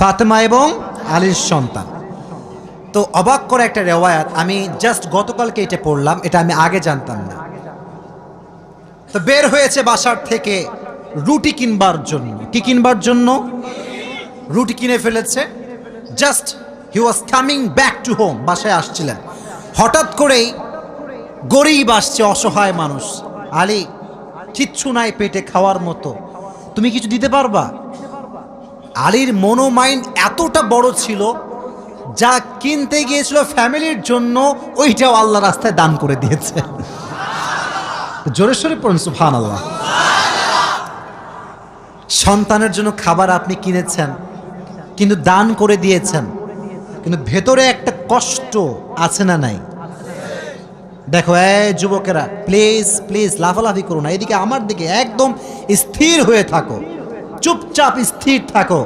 ফাতেমা এবং আলীর সন্তান। তো অবাক করে একটা রেওয়ায়াত, আমি জাস্ট গতকালকে এটা পড়লাম, এটা আমি আগে জানতাম না। তো বের হয়েছে বাসার থেকে রুটি কিনবার জন্য। কি কিনবার জন্য? রুটি কিনে ফেলেছে। Just he was coming back to home, বাসায় আসছিলেন। হঠাৎ করেই গরিব আসছে, অসহায় মানুষ। আলী, কিচ্ছু নাই পেটে খাওয়ার মতো, তুমি কিছু দিতে পারবা? আলীর মনোমাইন্ড এতটা বড় ছিল, যা কিনতে গিয়েছিল ফ্যামিলির জন্য ওইটাও আল্লাহ রাস্তায় দান করে দিয়েছে। জোরে সোরে পড়ুন সুবহানাল্লাহ। সন্তানের জন্য খাবার আপনি কিনেছেন, কিন্তু দান করে দিয়েছেন, কিন্তু ভেতরে একটা কষ্ট আছে না নাই? দেখো এই যুবকেরা, প্লিজ প্লিজ লাফালাফি করো না, এদিকে আমার দিকে একদম স্থির হয়ে থাকো, চুপচাপ স্থির থাকো।